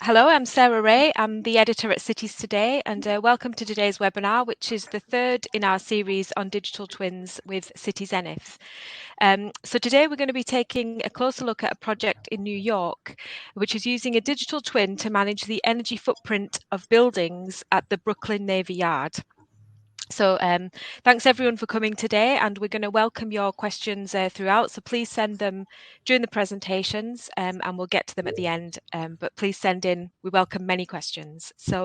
Hello, I'm Sarah Wray. I'm the editor at Cities Today, and welcome to today's webinar, which is the third in our series on digital twins with Cityzenith. So today we're going to be taking a closer look at a project in New York, which is using a digital twin to manage the energy footprint of buildings at the Brooklyn Navy Yard. So thanks everyone for coming today, and we're going to welcome your questions throughout. So please send them during the presentations and we'll get to them at the end. But please send in, we welcome many questions. So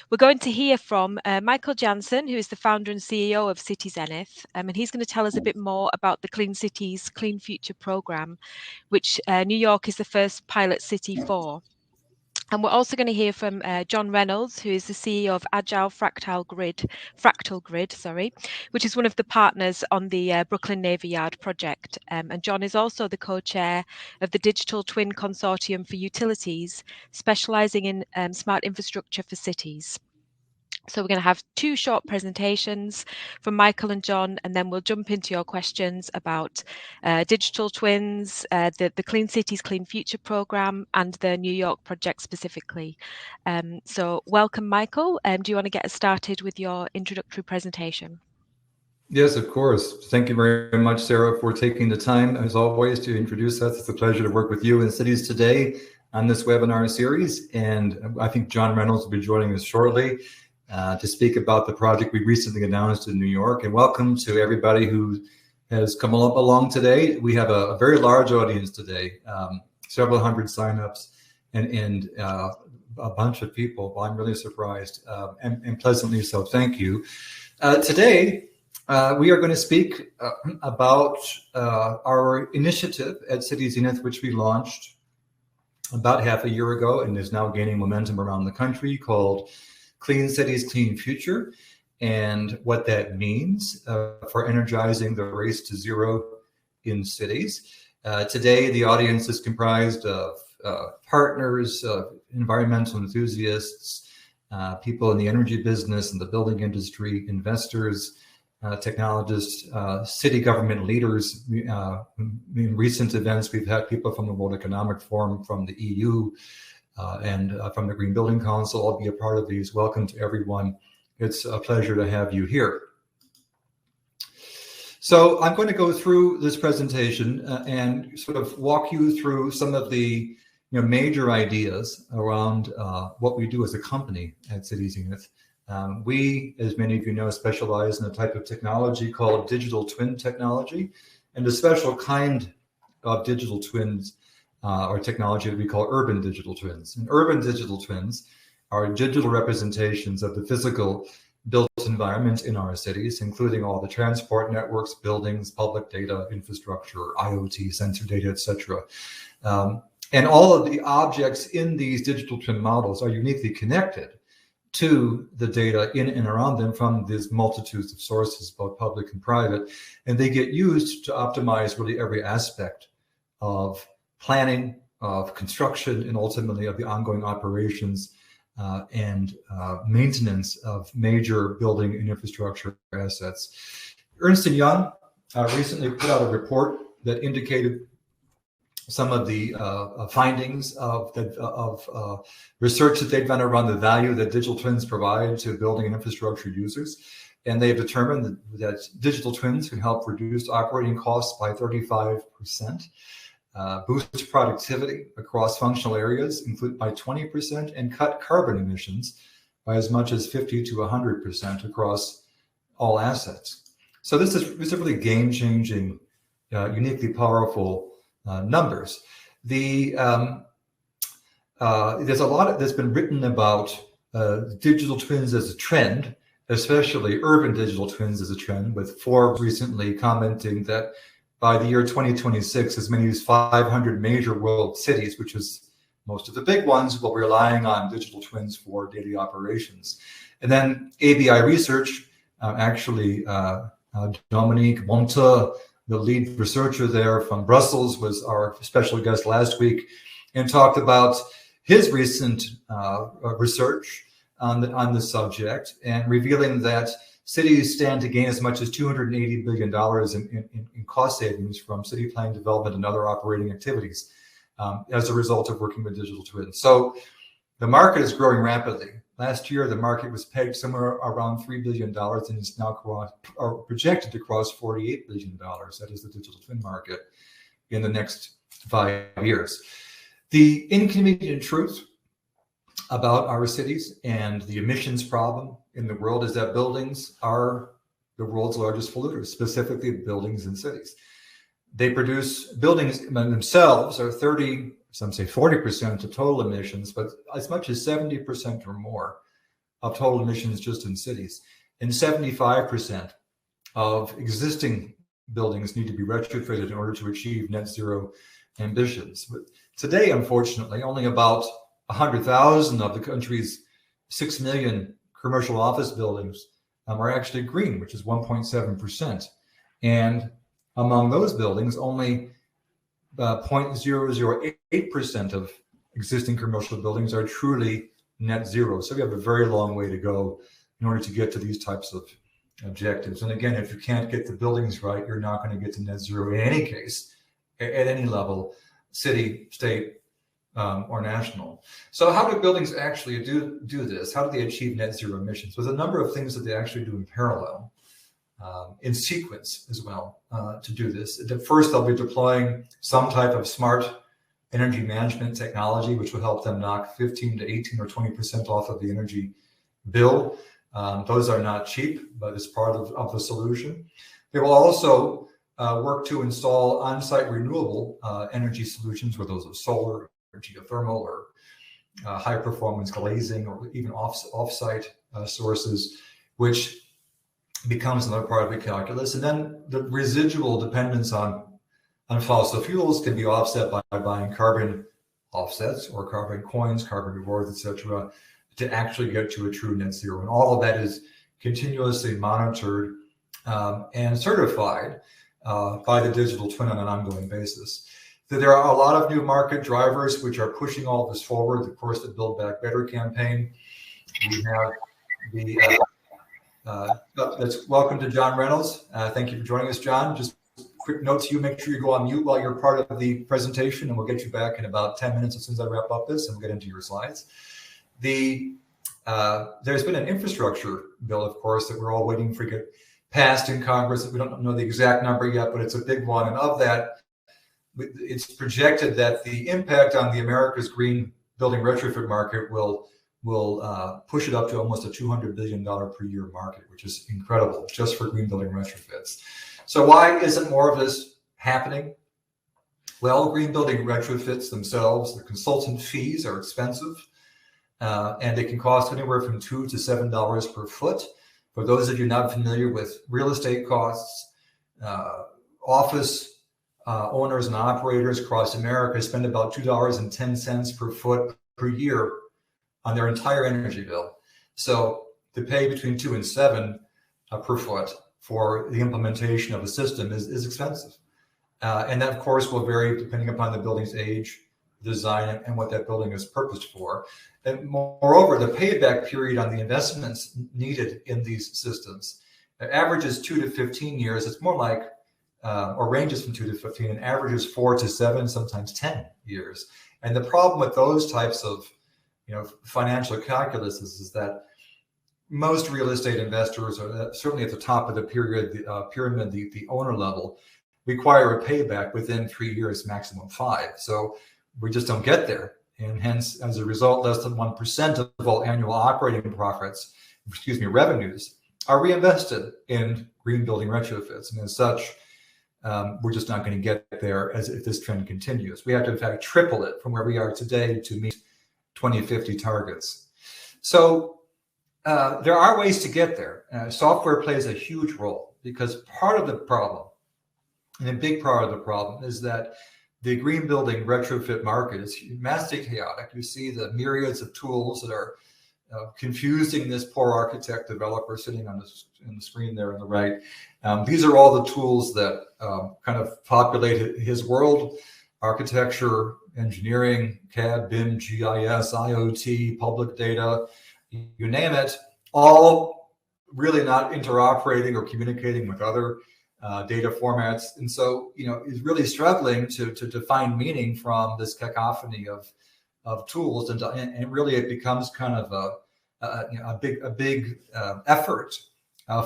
we're going to hear from Michael Jansen, who is the founder and CEO of Cityzenith, and he's going to tell us a bit more about the Clean Cities, Clean Future programme, which New York is the first pilot city for. And we're also going to hear from John Reynolds, who is the CEO of Agile Fractal Grid, which is one of the partners on the Brooklyn Navy Yard project. And John is also the co-chair of the Digital Twin Consortium for Utilities, specialising in smart infrastructure for cities. So we're going to have two short presentations from Michael and John, and then we'll jump into your questions about digital twins, the Clean Cities, Clean Future programme, and the New York project specifically. So welcome, Michael. Do you want to get us started with your introductory presentation? Yes, of course. Thank you very much, Sarah, for taking the time, as always, to introduce us. It's a pleasure to work with you in Cities Today on this webinar series. And I think John Reynolds will be joining us shortly to speak about the project we recently announced in New York. And welcome to everybody who has come along today. We have a very large audience today, several hundred signups and a bunch of people. Well, I'm really surprised and pleasantly so. Thank you. Today, we are going to speak about our initiative at Cityzenith, which we launched about half a year ago and is now gaining momentum around the country, called Clean Cities, Clean Future, and what that means for energizing the race to zero in cities. Today, the audience is comprised of partners, environmental enthusiasts, people in the energy business and the building industry, investors, technologists, city government leaders. In recent events, we've had people from the World Economic Forum, from the EU, and from the Green Building Council. I'll be a part of these. Welcome to everyone. It's a pleasure to have you here. So I'm going to go through this presentation and sort of walk you through some of the major ideas around what we do as a company at Cityzenith. We, as many of you know, specialize in a type of technology called digital twin technology, and a special kind of digital twins or technology that we call urban digital twins. And urban digital twins are digital representations of the physical built environment in our cities, including all the transport networks, buildings, public data, infrastructure, IoT, sensor data, etc. And all of the objects in these digital twin models are uniquely connected to the data in and around them from these multitudes of sources, both public and private, and they get used to optimize really every aspect of planning, of construction, and ultimately of the ongoing operations and maintenance of major building and infrastructure assets. Ernst & Young recently put out a report that indicated some of the findings of research that they've done around the value that digital twins provide to building and infrastructure users. And they've determined that digital twins can help reduce operating costs by 35%, boost productivity across functional areas, include by 20%, and cut carbon emissions by as much as 50 to 100% across all assets. So this is really game-changing, uniquely powerful numbers. There's a lot that's been written about digital twins as a trend, especially urban digital twins as a trend, with Forbes recently commenting that by the year 2026, as many as 500 major world cities, which is most of the big ones, will be relying on digital twins for daily operations. And then ABI Research, Dominique Monte, the lead researcher there from Brussels, was our special guest last week and talked about his recent research on the subject, and revealing that cities stand to gain as much as $280 billion in cost savings from city planning, development, and other operating activities as a result of working with digital twins. So The market is growing rapidly. Last year, the market was pegged somewhere around $3 billion and is now projected to cross $48 billion. That is the digital twin market in the next 5 years. The inconvenient truth about our cities and the emissions problem in the world is that buildings are the world's largest polluters, specifically buildings and cities. They produce, buildings themselves are 30, some say 40% of total emissions, but as much as 70% or more of total emissions just in cities. And 75% of existing buildings need to be retrofitted in order to achieve net zero ambitions. But today, unfortunately, only about 100,000 of the country's 6 million commercial office buildings are actually green, which is 1.7%. And among those buildings, only 0.008% of existing commercial buildings are truly net zero. So we have a very long way to go in order to get to these types of objectives. And again, if you can't get the buildings right, you're not going to get to net zero in any case, at any level, city, state, or national. So how do buildings actually do this? How do they achieve net zero emissions? There's a number of things that they actually do in parallel, in sequence as well, to do this. First, they'll be deploying some type of smart energy management technology, which will help them knock 15 to 18 or 20% off of the energy bill. Those are not cheap, but it's part of the solution. They will also work to install on-site renewable energy solutions, whether those are solar or geothermal or high-performance glazing or even off-site sources, which becomes another part of the calculus. And then the residual dependence on fossil fuels can be offset by buying carbon offsets or carbon coins, carbon rewards, etc., to actually get to a true net zero. And all of that is continuously monitored and certified by the digital twin on an ongoing basis. There are a lot of new market drivers which are pushing all this forward. Of course, the Build Back Better campaign. We have the welcome to John Reynolds. Thank you for joining us, John. Just quick note to you, make sure you go on mute while you're part of the presentation, and we'll get you back in about 10 minutes as soon as I wrap up this, and we'll get into your slides. There's been an infrastructure bill, of course, that we're all waiting for to get passed in Congress. We don't know the exact number yet, but it's a big one. And of that, it's projected that the impact on the America's green building retrofit market will push it up to almost a $200 billion per year market, which is incredible just for green building retrofits. So why isn't more of this happening? Well, green building retrofits themselves, the consultant fees are expensive, and they can cost anywhere from $2 to $7 per foot. For those of you not familiar with real estate costs, office owners and operators across America spend about $2.10 per foot per year on their entire energy bill. So to pay between $2 and $7 per foot for the implementation of a system is expensive. And that, of course, will vary depending upon the building's age, design, and what that building is purposed for. And moreover, the payback period on the investments needed in these systems averages 2 to 15 years. It's more like, or ranges from 2 to 15, and averages 4 to 7, sometimes 10 years. And the problem with those types of financial calculus is that most real estate investors, are certainly at the top of the pyramid, the owner level, require a payback within 3 years, maximum 5. So we just don't get there. And hence, as a result, less than 1% of all annual operating revenues are reinvested in green building retrofits. And as such, we're just not going to get there if this trend continues. We have to, in fact, triple it from where we are today to meet 2050 targets. So there are ways to get there. Software plays a huge role, because part of the problem, and a big part of the problem, is that the green building retrofit market is massively chaotic. You see the myriads of tools that are confusing this poor architect developer sitting on the screen there on the right. These are all the tools that kind of populate his world: architecture, engineering, CAD, BIM, GIS, IoT, public data, you name it, all really not interoperating or communicating with other data formats. And so, he's really struggling to find meaning from this cacophony of of tools, and really it becomes kind of a big effort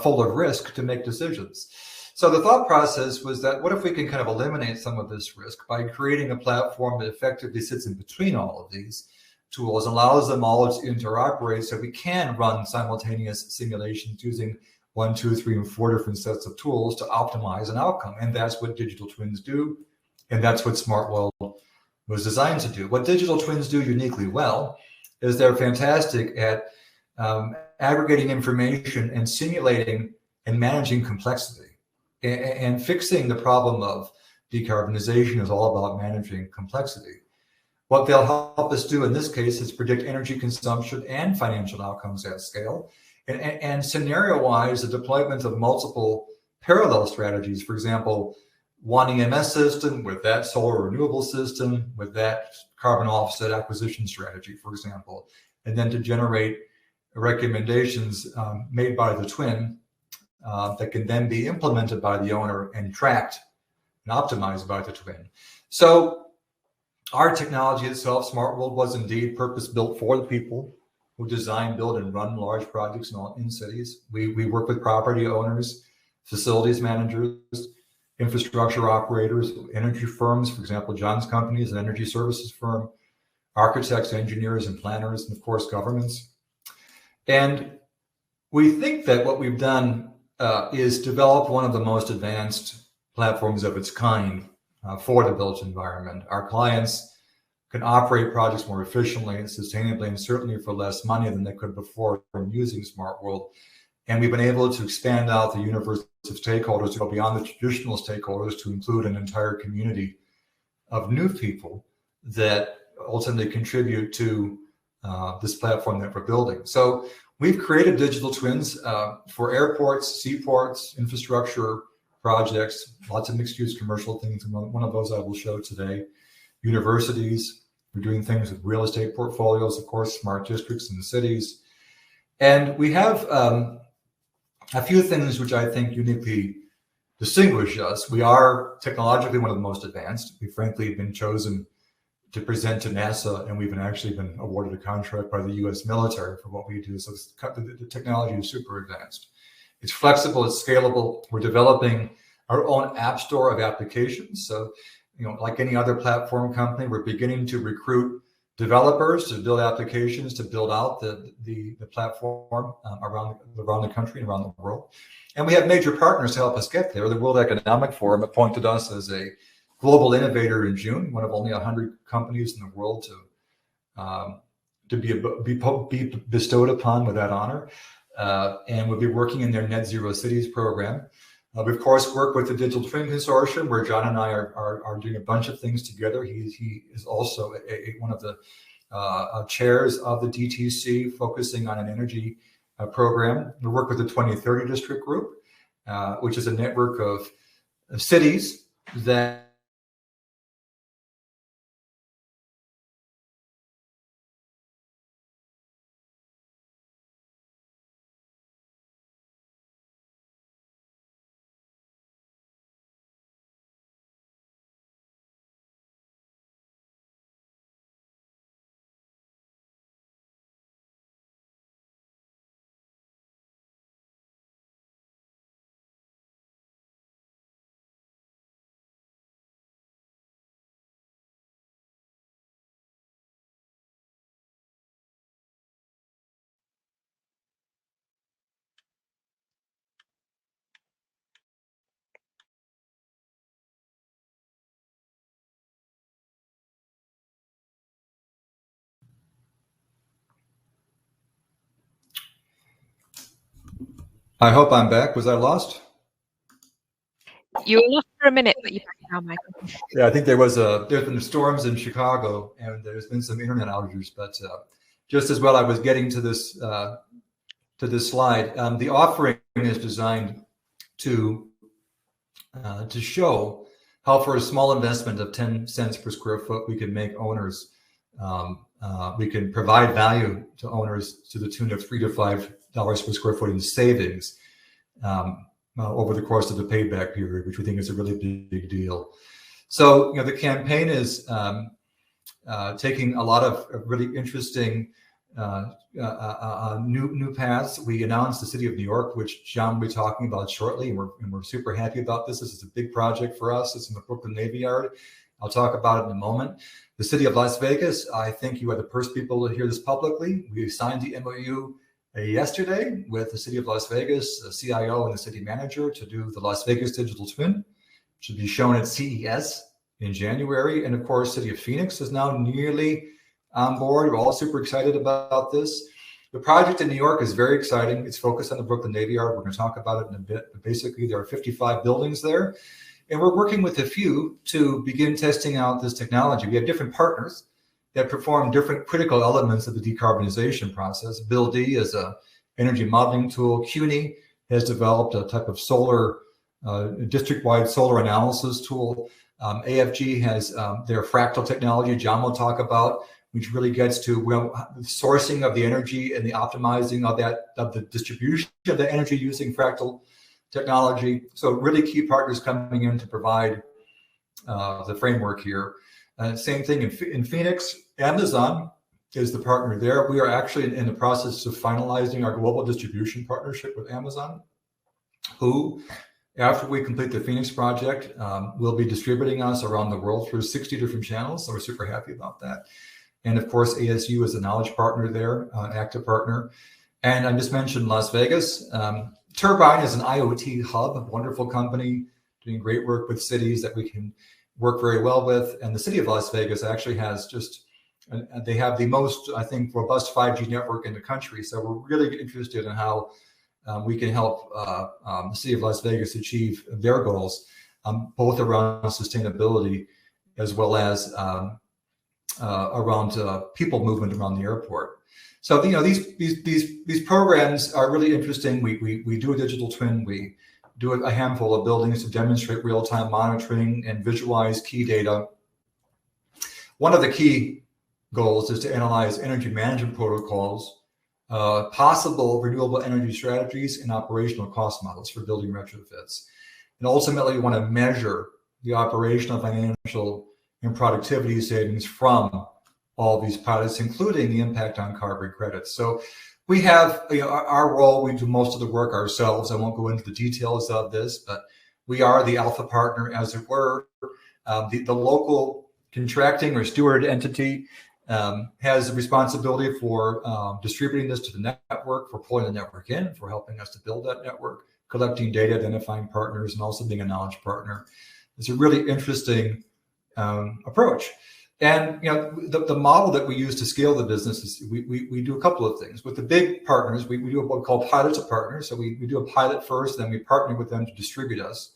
full of risk to make decisions. So the thought process was that what if we can kind of eliminate some of this risk by creating a platform that effectively sits in between all of these tools, allows them all to interoperate so we can run simultaneous simulations using 1, 2, 3, and 4 different sets of tools to optimize an outcome. And that's what digital twins do. And that's what Smart World was designed to do. What digital twins do uniquely well is they're fantastic at aggregating information and simulating and managing complexity. And fixing the problem of decarbonization is all about managing complexity. What they'll help us do in this case is predict energy consumption and financial outcomes at scale. And scenario-wise, the deployment of multiple parallel strategies, for example, one EMS system with that solar renewable system, with that carbon offset acquisition strategy, for example, and then to generate recommendations made by the twin that can then be implemented by the owner and tracked and optimized by the twin. So our technology itself, Smart World, was indeed purpose-built for the people who design, build, and run large projects in cities. We work with property owners, facilities managers, infrastructure operators, energy firms. For example, John's company is an energy services firm, architects, engineers, and planners, and of course, governments. And we think that what we've done is develop one of the most advanced platforms of its kind for the built environment. Our clients can operate projects more efficiently and sustainably, and certainly for less money than they could before from using Smart World. And we've been able to expand out the universe of stakeholders to go beyond the traditional stakeholders to include an entire community of new people that ultimately contribute to this platform that we're building. So we've created digital twins for airports, seaports, infrastructure projects, lots of mixed-use commercial things. And one of those I will show today. Universities, we're doing things with real estate portfolios, of course, smart districts in cities. And we have a few things which I think uniquely distinguish us. We are technologically one of the most advanced. We frankly have been chosen to present to NASA, and we've actually been awarded a contract by the US military for what we do. So the technology is super advanced. It's flexible, it's scalable. We're developing our own app store of applications. So, like any other platform company, we're beginning to recruit developers to build applications, to build out the platform around the country and around the world. And we have major partners to help us get there. The World Economic Forum appointed us as a global innovator in June, one of only 100 companies in the world to be bestowed upon with that honor. And we'll be working in their Net Zero Cities program. We, of course, work with the Digital Twin Consortium, where John and I are doing a bunch of things together. He is also one of the chairs of the DTC, focusing on an energy program. We work with the 2030 District Group, which is a network of cities that I hope I'm back. Was I lost? You were lost for a minute, but you're back now, Michael. Yeah, I think there's been storms in Chicago, and there's been some internet outages. But just as well, I was getting to this slide. The offering is designed to show how, for a small investment of 10 cents per square foot, we can make owners, we can provide value to owners to the tune of $3 to $5 per square foot in savings over the course of the payback period, which we think is a really big deal. So, the campaign is taking a lot of really interesting new paths. We announced the City of New York, which John will be talking about shortly, and we're super happy about this. This is a big project for us. It's in the Brooklyn Navy Yard. I'll talk about it in a moment. The City of Las Vegas, I think you are the first people to hear this publicly. We signed the MOU yesterday with the City of Las Vegas, the CIO and the city manager to do the Las Vegas Digital Twin. It should be shown at CES in January. And of course, City of Phoenix is now nearly on board. We're all super excited about this. The project in New York is very exciting. It's focused on the Brooklyn Navy Yard. We're going to talk about it in a bit. But basically, there are 55 buildings there. And we're working with a few to begin testing out this technology. We have different partners that perform different critical elements of the decarbonization process. Bill D is an energy modeling tool. CUNY has developed a type of solar, district-wide solar analysis tool. AFG has their Fractal technology, John will talk about, which really gets to the sourcing of the energy and the optimizing of the distribution of the energy using Fractal technology. So really key partners coming in to provide the framework here. Same thing in Phoenix. Amazon is the partner there. We are actually in the process of finalizing our global distribution partnership with Amazon, who, after we complete the Phoenix project, will be distributing us around the world through 60 different channels. So we're super happy about that. And of course, ASU is a knowledge partner there, active partner. And I just mentioned Las Vegas. Turbine is an IoT hub, a wonderful company doing great work with cities that we can work very well with. And the city of Las Vegas actually has they have the most, I think, robust 5G network in the country. So we're really interested in how we can help the city of Las Vegas achieve their goals, both around sustainability as well as around people movement around the airport. So these programs are really interesting. We do a digital twin. We do a handful of buildings to demonstrate real-time monitoring and visualize key data. One of the key goals is to analyze energy management protocols, possible renewable energy strategies, and operational cost models for building retrofits. And ultimately, we want to measure the operational, financial, and productivity savings from all these pilots, including the impact on carbon credits. So we have our role. We do most of the work ourselves. I won't go into the details of this, but we are the alpha partner, as it were. The local contracting or steward entity has the responsibility for distributing this to the network, for pulling the network in, for helping us to build that network, collecting data, identifying partners, and also being a knowledge partner. It's a really interesting approach. And the model that we use to scale the business is we do a couple of things. With the big partners, we do what we call pilot to partner. So we do a pilot first, then we partner with them to distribute us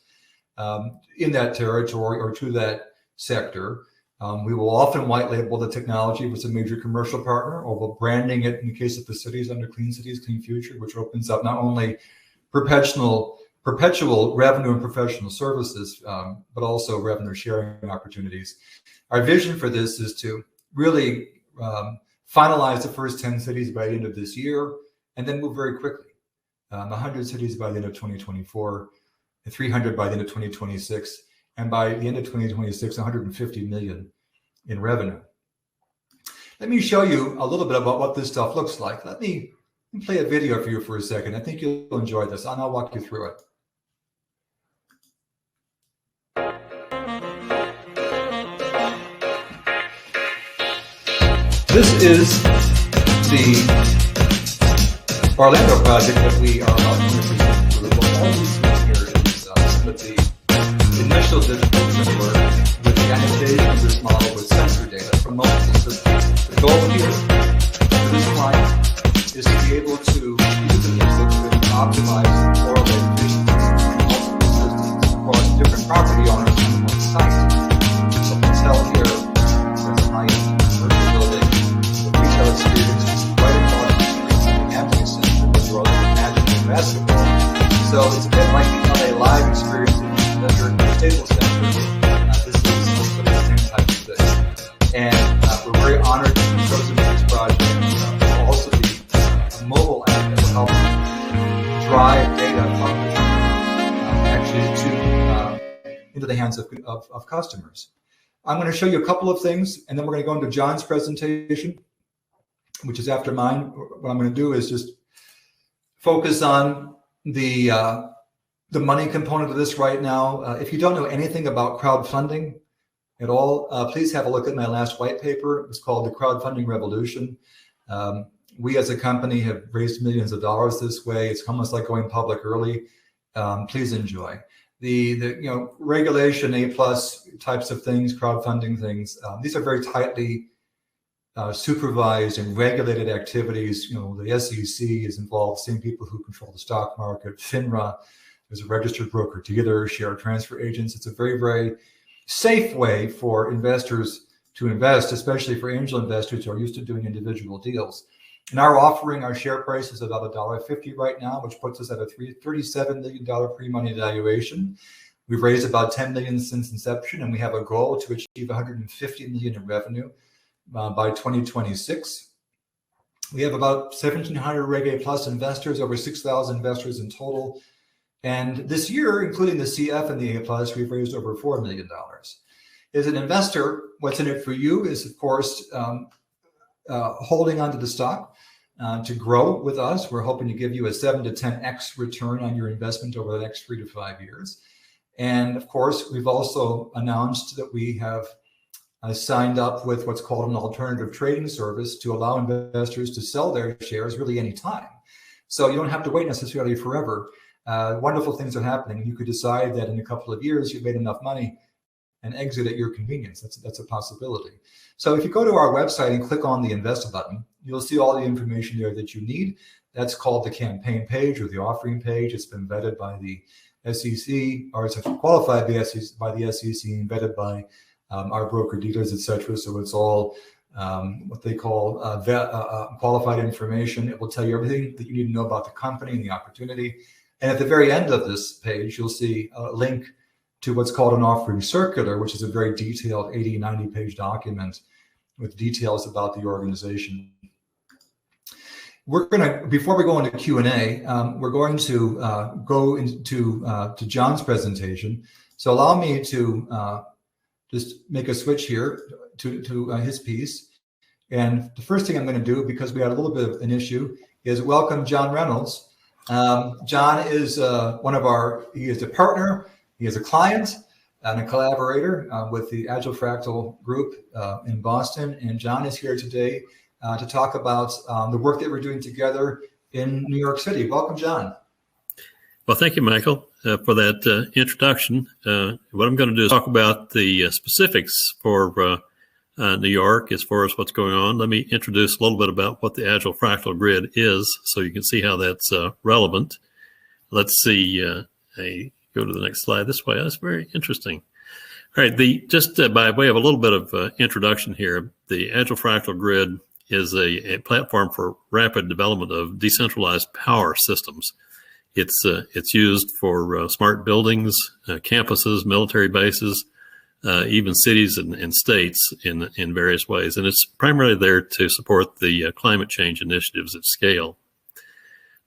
in that territory or to that sector. We will often white label the technology with a major commercial partner, or we'll branding it in the case of the cities under Clean Cities, Clean Future, which opens up not only perpetual revenue and professional services, but also revenue sharing opportunities. Our vision for this is to really finalize the first 10 cities by the end of this year, and then move very quickly. 100 cities by the end of 2024, 300 by the end of 2026, and by the end of 2026, 150 million in revenue. Let me show you a little bit about what this stuff looks like. Let me play a video for you for a second. I think you'll enjoy this, and I'll walk you through it. This is the Orlando project that we are about to present through. What all these things here is some of the initial digital twin work with the annotation of this model with sensor data from multiple systems. The goal here for this client is to be able to use the digital twin to optimize and correlate efficiencies from multiple systems across different property owners on one site. So you can tell here there's a high-end commercial building. Experience right across the street from the gambling center, but you're also imagining basketball. So it's a bit like the LA Live experience that you're in the Staples Center. This is sort of the same type of thing. And we're very honored to be chosen for this project. We'll also be a mobile app that will help drive data from the actually into the hands of customers. I'm going to show you a couple of things, and then we're going to go into John's presentation, which is after mine. What I'm going to do is just focus on the money component of this right now. If you don't know anything about crowdfunding at all, please have a look at my last white paper. It's called The Crowdfunding Revolution. We as a company have raised millions of dollars this way. It's almost like going public early. Please enjoy. The regulation A+ types of things, crowdfunding things, these are very tightly supervised and regulated activities. The SEC is involved, same people who control the stock market, FINRA, there's a registered broker dealer, share transfer agents. It's a very, very safe way for investors to invest, especially for angel investors who are used to doing individual deals. And our offering, our share price is about $1.50 right now, which puts us at a $37 million pre-money valuation. We've raised about $10 million since inception, and we have a goal to achieve $150 million in revenue by 2026. We have about 1,700 Reg A+ investors, over 6,000 investors in total. And this year, including the CF and the A+, we've raised over $4 million. As an investor, what's in it for you is, of course, holding onto the stock to grow with us. We're hoping to give you a 7 to 10x return on your investment over the next 3 to 5 years. And of course, we've also announced that we have signed up with what's called an alternative trading service to allow investors to sell their shares really anytime. So you don't have to wait necessarily forever. Wonderful things are happening. You could decide that in a couple of years you've made enough money and exit at your convenience. That's a possibility. So if you go to our website and click on the Invest button, you'll see all the information there that you need. That's called the campaign page or the offering page. It's been vetted by the SEC, or it's qualified by the SEC and vetted by our broker dealers, etc. So it's all what they call qualified information. It will tell you everything that you need to know about the company and the opportunity. And at the very end of this page, you'll see a link to what's called an offering circular, which is a very detailed 80, 90-page document with details about the organization. We're going to, before we go into Q&A, we're going to go into John's presentation. So allow me to just make a switch here to his piece. And the first thing I'm going to do, because we had a little bit of an issue, is welcome John Reynolds. John is he is a partner, he is a client and a collaborator with the Agile Fractal group in Boston. And John is here today to talk about the work that we're doing together in New York City. Welcome, John. Well, thank you, Michael, for that introduction. What I'm going to do is talk about the specifics for New York as far as what's going on. Let me introduce a little bit about what the Agile Fractal Grid is so you can see how that's relevant. Let's see, go to the next slide this way. That's very interesting. All right, just by way of a little bit of introduction here, the Agile Fractal Grid is a platform for rapid development of decentralized power systems. It's used for smart buildings, campuses, military bases, even cities and states in various ways. And it's primarily there to support the climate change initiatives at scale.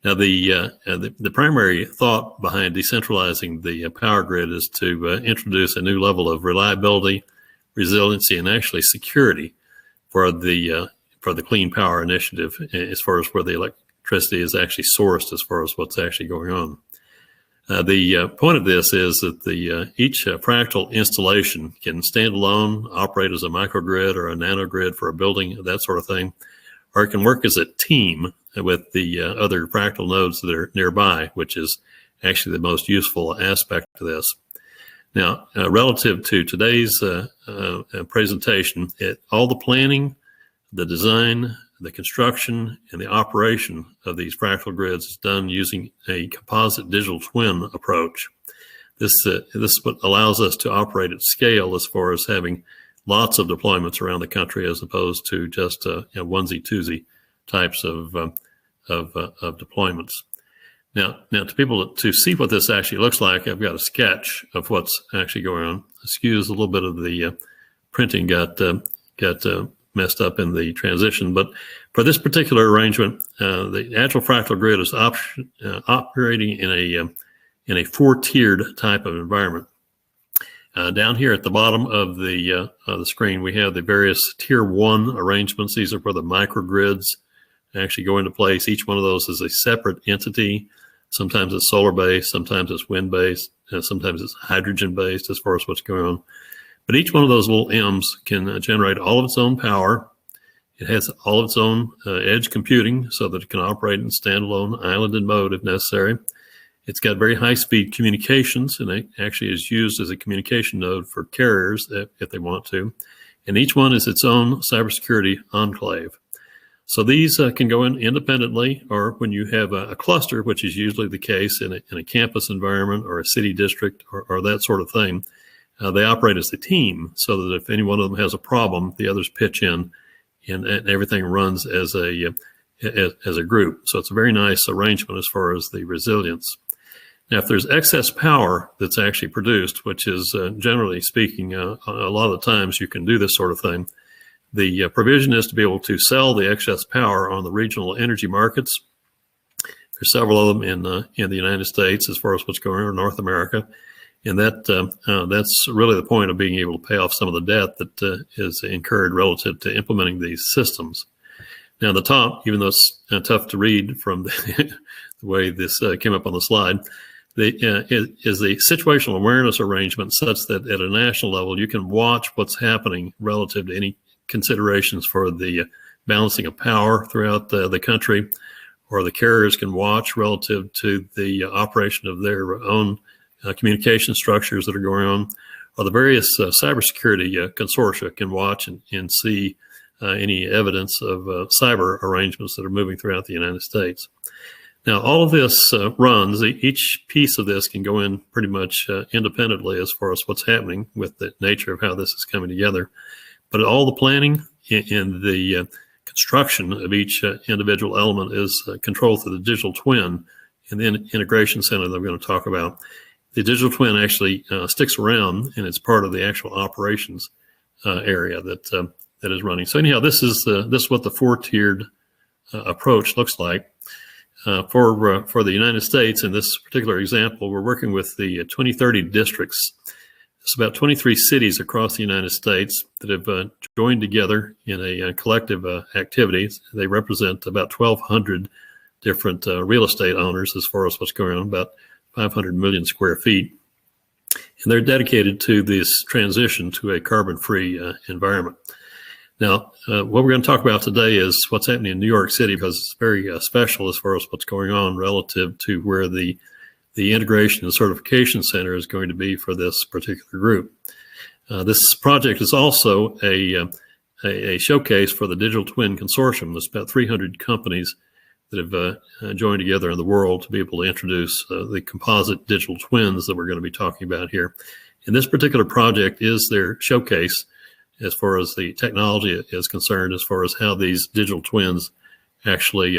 Now, the primary thought behind decentralizing the power grid is to introduce a new level of reliability, resiliency, and actually security for the clean power initiative as far as where the electricity is actually sourced as far as what's actually going on. The point of this is that each fractal installation can stand alone, operate as a microgrid or a nanogrid for a building, that sort of thing, or it can work as a team with the other fractal nodes that are nearby, which is actually the most useful aspect of this. Now, relative to today's presentation, all the planning, the design, the construction, and the operation of these fractal grids is done using a composite digital twin approach. This is what allows us to operate at scale as far as having lots of deployments around the country as opposed to just onesie-twosie types of deployments. Now to people to see what this actually looks like, I've got a sketch of what's actually going on. Excuse a little bit of the printing got messed up in the transition, but for this particular arrangement, the Agile Fractal Grid is operating in a four-tiered type of environment. Down here at the bottom of the screen, we have the various Tier 1 arrangements. These are where the microgrids actually go into place. Each one of those is a separate entity. Sometimes it's solar-based, sometimes it's wind-based, sometimes it's hydrogen-based as far as what's going on. But each one of those little M's can generate all of its own power. It has all of its own edge computing so that it can operate in standalone islanded mode if necessary. It's got very high-speed communications, and it actually is used as a communication node for carriers if they want to. And each one is its own cybersecurity enclave. So these can go in independently, or when you have a cluster, which is usually the case in a campus environment or a city district or that sort of thing, they operate as a team so that if any one of them has a problem, the others pitch in and everything runs as a group. So it's a very nice arrangement as far as the resilience. Now, if there's excess power that's actually produced, which is generally speaking, a lot of the times you can do this sort of thing, the provision is to be able to sell the excess power on the regional energy markets. There's several of them in the United States as far as what's going on in North America. And that's really the point of being able to pay off some of the debt that is incurred relative to implementing these systems. Now, the top, even though it's tough to read from the way this came up on the slide, is the situational awareness arrangement such that at a national level, you can watch what's happening relative to any considerations for the balancing of power throughout the country, or the carriers can watch relative to the operation of their own communication structures that are going on, or the various cybersecurity consortia can watch and see any evidence of cyber arrangements that are moving throughout the United States. Now, all of this runs, each piece of this can go in pretty much independently as far as what's happening with the nature of how this is coming together. But all the planning and the construction of each individual element is controlled through the digital twin and the integration center that we're going to talk about. The digital twin actually sticks around, and it's part of the actual operations area that is running. So anyhow, this is what the four-tiered approach looks like. For the United States, in this particular example, we're working with the 2030 districts. It's about 23 cities across the United States that have joined together in a collective activity. They represent about 1,200 different real estate owners as far as what's going on, about 500 million square feet. And they're dedicated to this transition to a carbon-free environment. Now, what we're going to talk about today is what's happening in New York City, because it's very special as far as what's going on relative to where the integration and certification center is going to be for this particular group. This project is also a showcase for the Digital Twin Consortium. There's about 300 companies that have joined together in the world to be able to introduce the composite digital twins that we're going to be talking about here. And this particular project is their showcase as far as the technology is concerned, as far as how these digital twins actually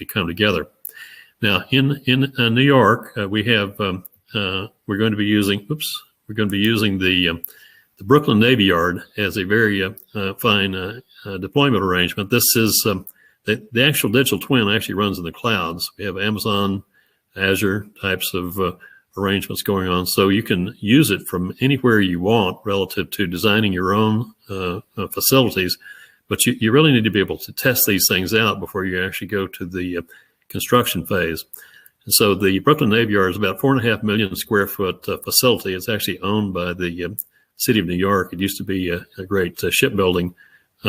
come together. Now, in New York, we have we're going to be using the Brooklyn Navy Yard as a very fine deployment arrangement. This is the actual digital twin actually runs in the clouds. We have Amazon, Azure types of arrangements going on, so you can use it from anywhere you want relative to designing your own facilities. But you really need to be able to test these things out before you actually go to the construction phase. And so the Brooklyn Navy Yard is about 4.5 million square foot facility. It's actually owned by the city of New York. It used to be a great shipbuilding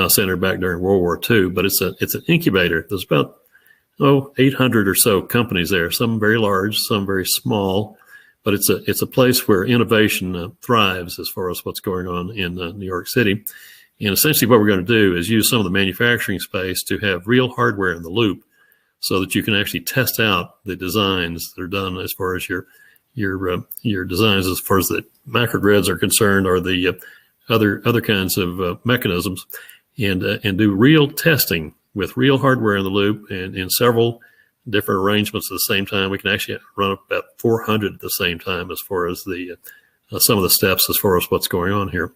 center back during World War II, but it's an incubator. There's about 800 or so companies there, some very large, some very small, but it's a place where innovation thrives as far as what's going on in New York City. And essentially what we're going to do is use some of the manufacturing space to have real hardware in the loop so that you can actually test out the designs that are done as far as your designs as far as the microgrids are concerned, or the other kinds of mechanisms, and do real testing with real hardware in the loop and in several different arrangements at the same time. We can actually run up about 400 at the same time as far as the some of the steps as far as what's going on here.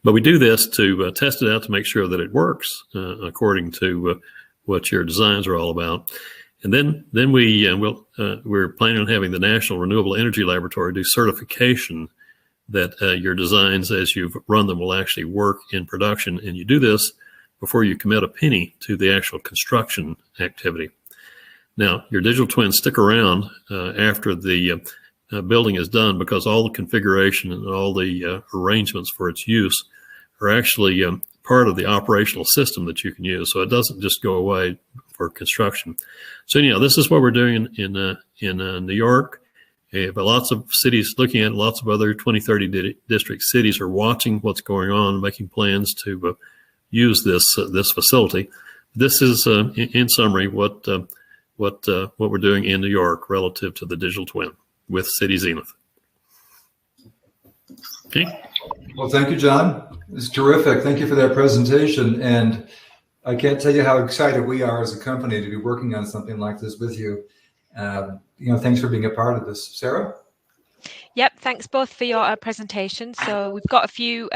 But we do this to test it out to make sure that it works according to what your designs are all about. And then we're planning on having the National Renewable Energy Laboratory do certification that your designs, as you've run them, will actually work in production. And you do this before you commit a penny to the actual construction activity. Now, your digital twins stick around after the building is done, because all the configuration and all the arrangements for its use are actually part of the operational system that you can use. So it doesn't just go away for construction. So anyhow, this is what we're doing in New York. But lots of cities looking at it, lots of other 2030 district cities are watching what's going on, making plans to use this facility. This is, in summary, what we're doing in New York relative to the digital twin with Cityzenith. Okay. Well, thank you, John. It's terrific. Thank you for that presentation. And I can't tell you how excited we are as a company to be working on something like this with you. Thanks for being a part of this. Sarah? Yep, thanks both for your presentation. So we've got a few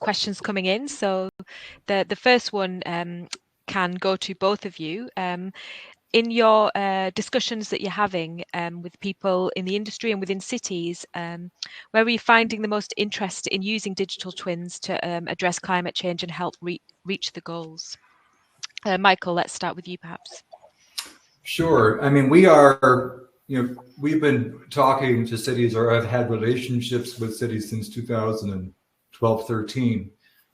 questions coming in. So the first one can go to both of you. In your discussions that you're having with people in the industry and within cities, where are you finding the most interest in using digital twins to address climate change and help reach the goals? Michael, let's start with you perhaps. Sure. I mean, we've been talking to cities, or I've had relationships with cities since 2012, 13.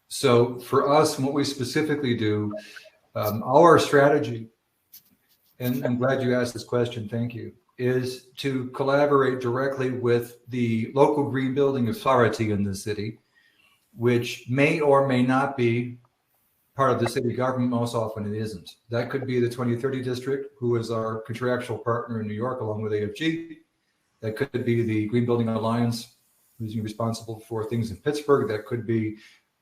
So for us, what we specifically do, our strategy, and I'm glad you asked this question, thank you, is to collaborate directly with the local green building authority in the city, which may or may not be part of the city government. Most often it isn't. That could be the 2030 district, who is our contractual partner in New York along with AFG. That could be the Green Building Alliance, who's responsible for things in Pittsburgh. That could be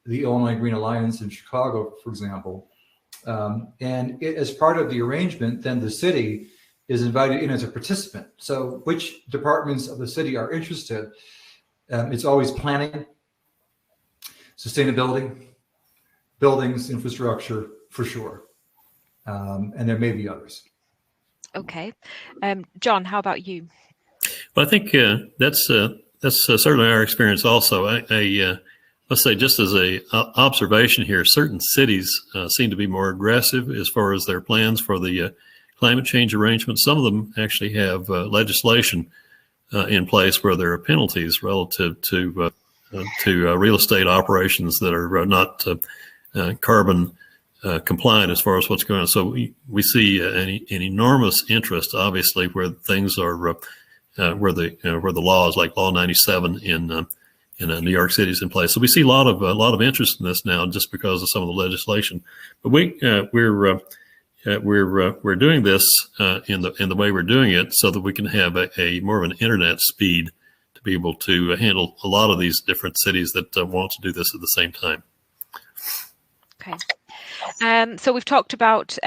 the Illinois Green Alliance in Chicago, for example. As part of the arrangement, then the city is invited in as a participant. So which departments of the city are interested? It's always planning, sustainability, buildings, infrastructure, for sure. And there may be others. Okay. John, how about you? Well, I think that's certainly our experience also. Let's say, just as a observation here, certain cities seem to be more aggressive as far as their plans for the climate change arrangement. Some of them actually have legislation in place where there are penalties relative to real estate operations that are not carbon compliant as far as what's going on. So we see an enormous interest, obviously, where things are where the law is like Law 97 in New York City is in place. So we see a lot of interest in this now, just because of some of the legislation. But we're doing this in the way we're doing it, so that we can have a more of an internet speed to be able to handle a lot of these different cities that want to do this at the same time. Okay. So we've talked about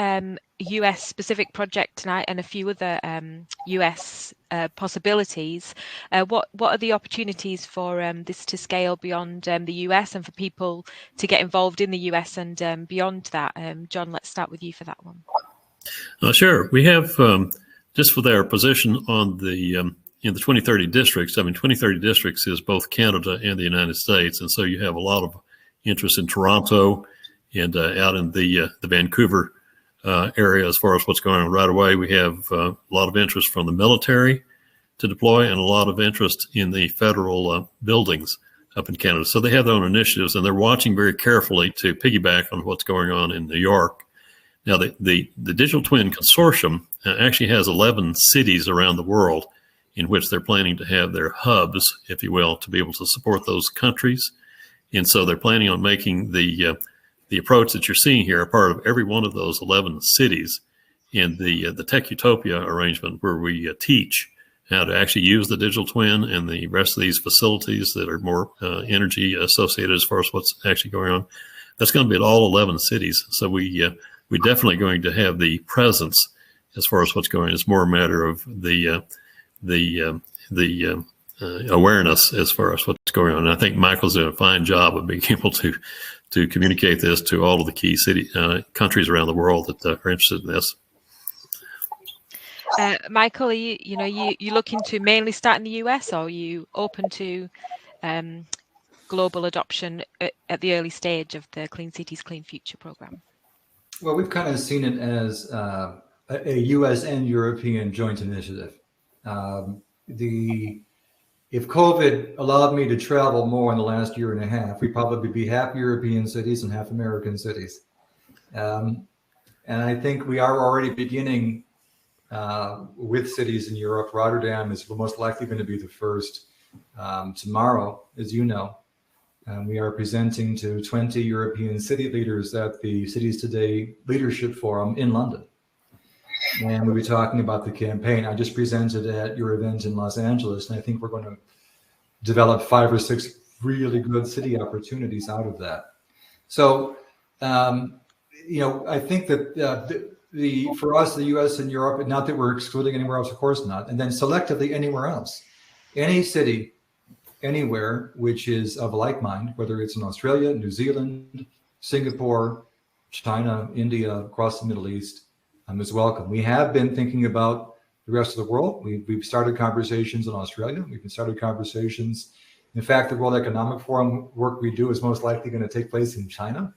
US specific project tonight and a few other US possibilities. What are the opportunities for this to scale beyond the US and for people to get involved in the US and beyond that? John, let's start with you for that one. Sure. We have, just for their position on the in the 2030 districts. I mean, 2030 districts is both Canada and the United States, and so you have a lot of interest in Toronto and out in the Vancouver area as far as what's going on right away. We have a lot of interest from the military to deploy, and a lot of interest in the federal buildings up in Canada. So they have their own initiatives, and they're watching very carefully to piggyback on what's going on in New York. Now, the Digital Twin Consortium actually has 11 cities around the world in which they're planning to have their hubs, if you will, to be able to support those countries. And so they're planning on making the approach that you're seeing here a part of every one of those 11 cities in the Tech Utopia arrangement, where we teach how to actually use the digital twin and the rest of these facilities that are more energy associated as far as what's actually going on. That's going to be at all 11 cities. So we're definitely going to have the presence as far as what's going on. It's more a matter of the awareness as far as what's going on. And I think Michael's doing a fine job of being able to communicate this to all of the key countries around the world that are interested in this. Michael, are you looking to mainly start in the US, or are you open to global adoption at the early stage of the Clean Cities, Clean Future program? Well, we've kind of seen it as a U.S. and European joint initiative. If COVID allowed me to travel more in the last year and a half, we'd probably be half European cities and half American cities. And I think we are already beginning with cities in Europe. Rotterdam is most likely going to be the first tomorrow, as you know. We are presenting to 20 European city leaders at the Cities Today Leadership Forum in London. And we'll be talking about the campaign. I just presented at your event in Los Angeles, and I think we're going to develop 5 or 6 really good city opportunities out of that. So, I think that for us, the U.S. and Europe, not that we're excluding anywhere else, of course not, and then selectively anywhere else. Any city, anywhere, which is of like mind, whether it's in Australia, New Zealand, Singapore, China, India, across the Middle East, is welcome. We have been thinking about the rest of the world. We've started conversations in Australia. We've started conversations. In fact, the World Economic Forum work we do is most likely going to take place in China.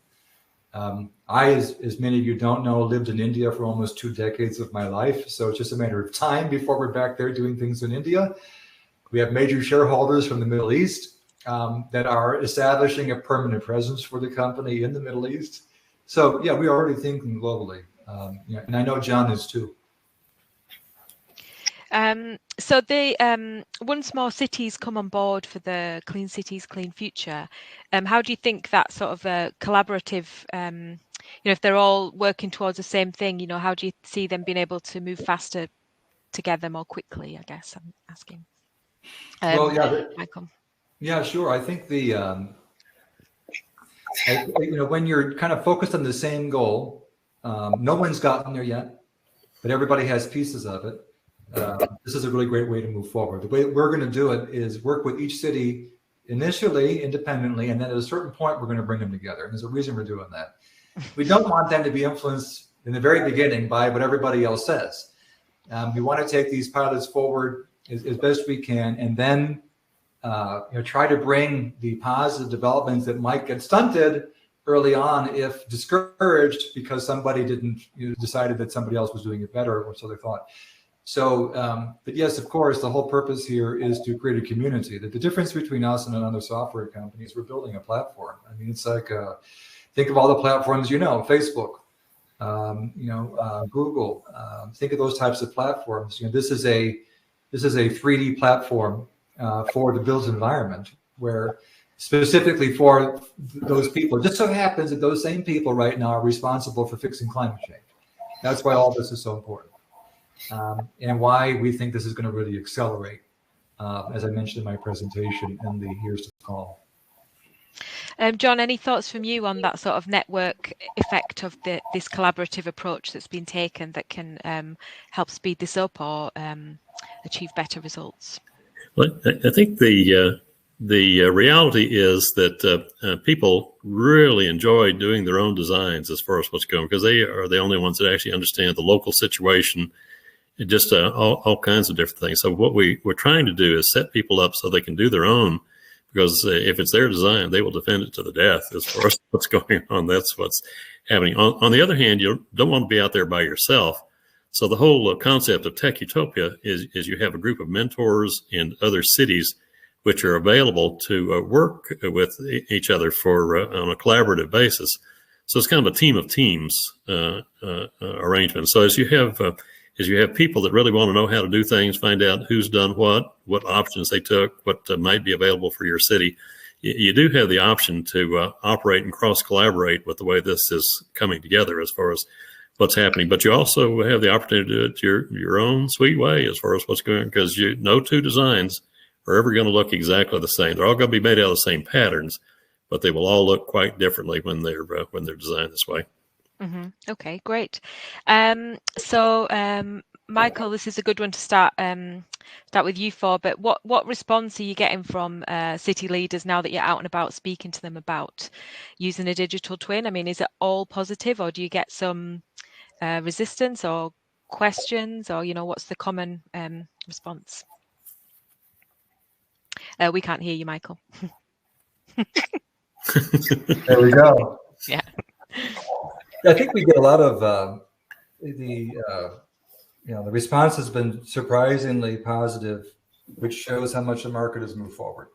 I, as many of you don't know, lived in India for almost 2 decades of my life. So it's just a matter of time before we're back there doing things in India. We have major shareholders from the Middle East that are establishing a permanent presence for the company in the Middle East. So yeah, we are already thinking globally. And I know John is too. So once more cities come on board for the Clean Cities, Clean Future, how do you think that sort of a collaborative, if they're all working towards the same thing, how do you see them being able to move faster together more quickly, I guess I'm asking. Well, yeah, Michael. Yeah, sure. I think when you're kind of focused on the same goal, no one's gotten there yet, but everybody has pieces of it. This is a really great way to move forward. The way we're going to do it is work with each city initially independently, and then at a certain point, we're going to bring them together. And there's a reason we're doing that. We don't want them to be influenced in the very beginning by what everybody else says. We want to take these pilots forward as best we can, and then try to bring the positive developments that might get stunted early on if discouraged because somebody didn't decided that somebody else was doing it better, or so they thought. So, but yes, of course, the whole purpose here is to create a community. That the difference between us and another software company is we're building a platform. I mean, it's like think of all the platforms, Facebook, Google. Think of those types of platforms. This is a 3D platform for the built environment, where specifically for those people. It just so happens that those same people right now are responsible for fixing climate change. That's why all this is so important, and why we think this is going to really accelerate, as I mentioned in my presentation, in the years to come. John, any thoughts from you on that sort of network effect of this collaborative approach that's been taken that can help speed this up or achieve better results? Well, I think the reality is that people really enjoy doing their own designs as far as what's going, because they are the only ones that actually understand the local situation and just all kinds of different things. So what we're trying to do is set people up so they can do their own, because if it's their design, they will defend it to the death as far as what's going on. That's what's happening. On the other hand, you don't want to be out there by yourself. So the whole concept of Tech Utopia is you have a group of mentors in other cities which are available to work with each other on a collaborative basis. So it's kind of a team of teams arrangement. So as you have people that really want to know how to do things, find out who's done what options they took, what might be available for your city, you do have the option to operate and cross-collaborate with the way this is coming together as far as what's happening. But you also have the opportunity to do it your own sweet way as far as what's going on, because no two designs are ever going to look exactly the same. They're all going to be made out of the same patterns, but they will all look quite differently when they're designed this way. Mm-hmm. Okay, great. Michael, this is a good one to start with you for. But what response are you getting from city leaders now that you're out and about speaking to them about using a digital twin? I mean, is it all positive, or do you get some resistance or questions, or what's the common response? We can't hear you, Michael. There we go. Yeah. I think we get a lot of the response has been surprisingly positive, which shows how much the market has moved forward.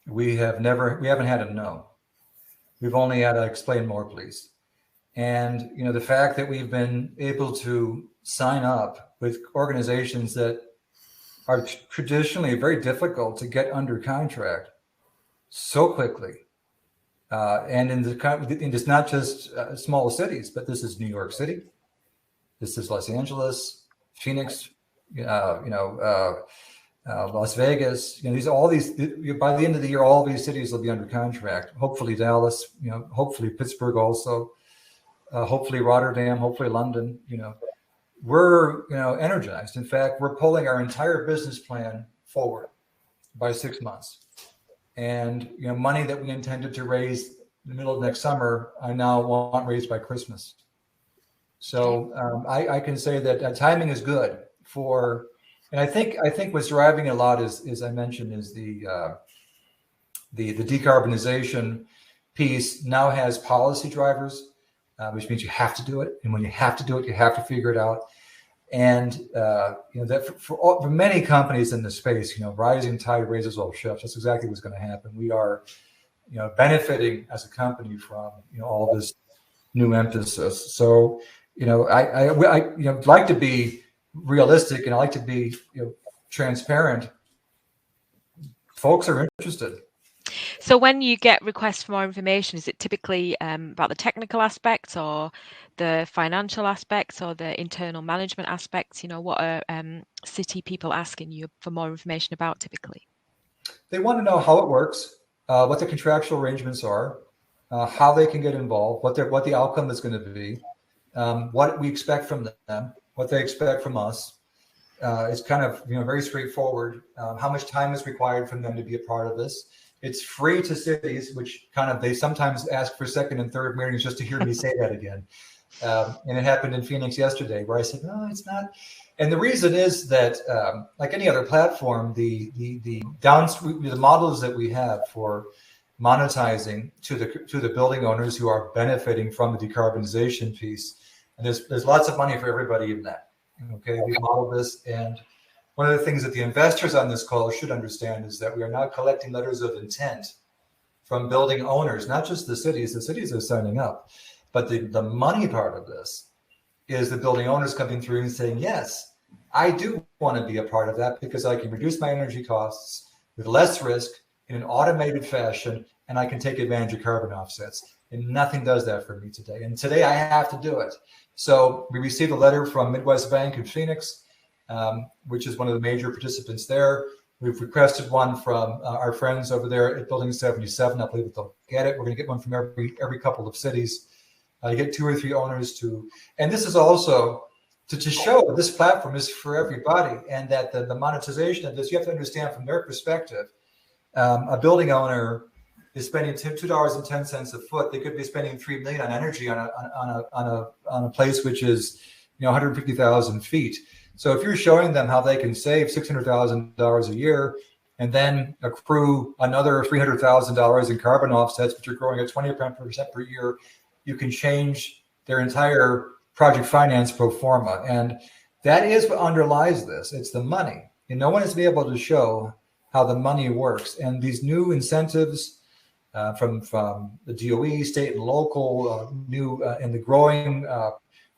We haven't had a no. We've only had a explain more, please. And the fact that we've been able to sign up with organizations that are traditionally very difficult to get under contract so quickly. And it's not just small cities, but this is New York City, this is Los Angeles, Phoenix, Las Vegas. By the end of the year, all these cities will be under contract. Hopefully Dallas, hopefully Pittsburgh also, hopefully Rotterdam, hopefully London. We're energized. In fact, we're pulling our entire business plan forward by 6 months. And money that we intended to raise in the middle of next summer, I now want raised by Christmas. So I can say that timing is good for, and I think what's driving a lot is, as I mentioned, is the decarbonization piece now has policy drivers, which means you have to do it, and when you have to do it, you have to figure it out. And that for many companies in the space, rising tide raises all ships. That's exactly what's going to happen. We are, benefiting as a company from all this new emphasis. So I like to be realistic, and I like to be transparent. Folks are interested. So when you get requests for more information, is it typically about the technical aspects or the financial aspects or the internal management aspects? What are city people asking you for more information about typically? They want to know how it works, what the contractual arrangements are, how they can get involved, what the outcome is going to be, what we expect from them, what they expect from us. It's kind of very straightforward. How much time is required from them to be a part of this? It's free to cities, which they sometimes ask for second and third meetings just to hear me say that again. And it happened in Phoenix yesterday, where I said, no, it's not. And the reason is that, like any other platform, the models that we have for monetizing to the building owners who are benefiting from the decarbonization piece, and there's lots of money for everybody in that. Okay, we model this, and one of the things that the investors on this call should understand is that we are now collecting letters of intent from building owners, not just the cities. The cities are signing up, but the money part of this is the building owners coming through and saying, yes, I do want to be a part of that because I can reduce my energy costs with less risk in an automated fashion, and I can take advantage of carbon offsets. And nothing does that for me today. And today I have to do it. So we received a letter from Midwest Bank in Phoenix, which is one of the major participants there. We've requested one from our friends over there at Building 77. I believe that they'll get it. We're going to get one from every couple of cities. You get 2 or 3 owners and this is also to show that this platform is for everybody, and that the monetization of this, you have to understand from their perspective. A building owner is spending $2.10 a foot. They could be spending $3 million on energy on a place which is 150,000 feet. So if you're showing them how they can save $600,000 a year and then accrue another $300,000 in carbon offsets, which are growing at 20% per year, you can change their entire project finance pro forma. And that is what underlies this. It's the money. And no one has been able to show how the money works. And these new incentives from the DOE, state and local, and the growing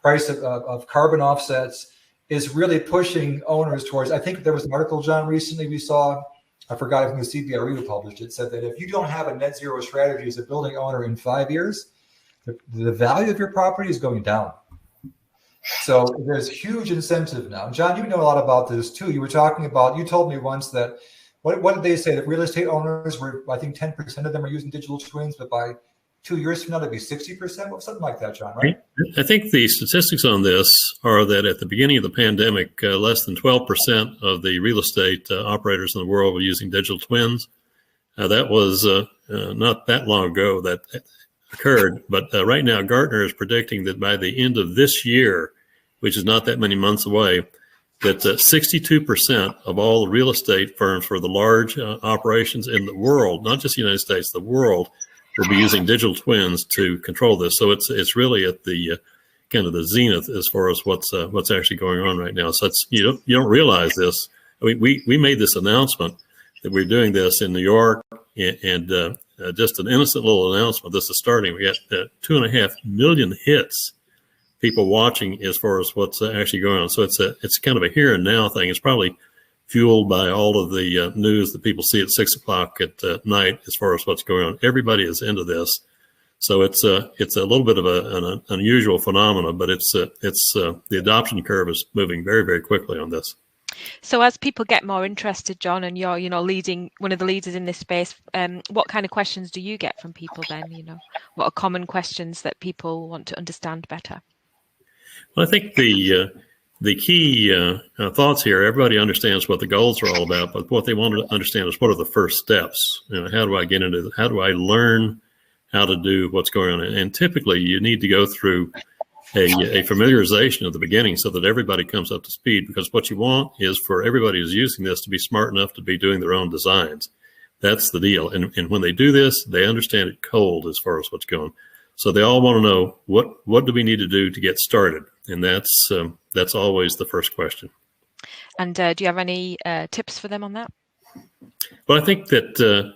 price of carbon offsets is really pushing owners towards. I think there was an article, John, recently we saw, I forgot if it was CBRE who published it, said that if you don't have a net zero strategy as a building owner in 5 years, the value of your property is going down. So there's huge incentive now. John, you know a lot about this too. You told me once that, what did they say? That real estate owners were, I think 10% of them are using digital twins, but by 2 years from now, that'd be 60%, well, something like that, John, right? I think the statistics on this are that at the beginning of the pandemic, less than 12% of the real estate operators in the world were using digital twins. That was not that long ago that occurred, but right now Gartner is predicting that by the end of this year, which is not that many months away, that 62% of all the real estate firms for the large operations in the world, not just the United States, the world, will be using digital twins to control this. So it's really at the kind of the zenith as far as what's actually going on right now. So it's, you don't realize this. I mean, we made this announcement that we're doing this in New York, and just an innocent little announcement. This is starting. We got 2.5 million hits, people watching as far as what's actually going on. So it's kind of a here and now thing. It's probably fueled by all of the news that people see at 6 o'clock at night as far as what's going on. Everybody is into this. So it's a little bit of an unusual phenomenon, but it's the adoption curve is moving very, very quickly on this. So as people get more interested, John, and you're, leading one of the leaders in this space, what kind of questions do you get from people then? What are common questions that people want to understand better? Well, I think the key thoughts here, everybody understands what the goals are all about, but what they want to understand is what are the first steps? How do I get into it? How do I learn how to do what's going on? And typically you need to go through a familiarization at the beginning so that everybody comes up to speed, because what you want is for everybody who's using this to be smart enough to be doing their own designs. That's the deal. And when they do this, they understand it cold as far as what's going. So they all want to know what do we need to do to get started? And that's always the first question. And do you have any tips for them on that? Well, I think that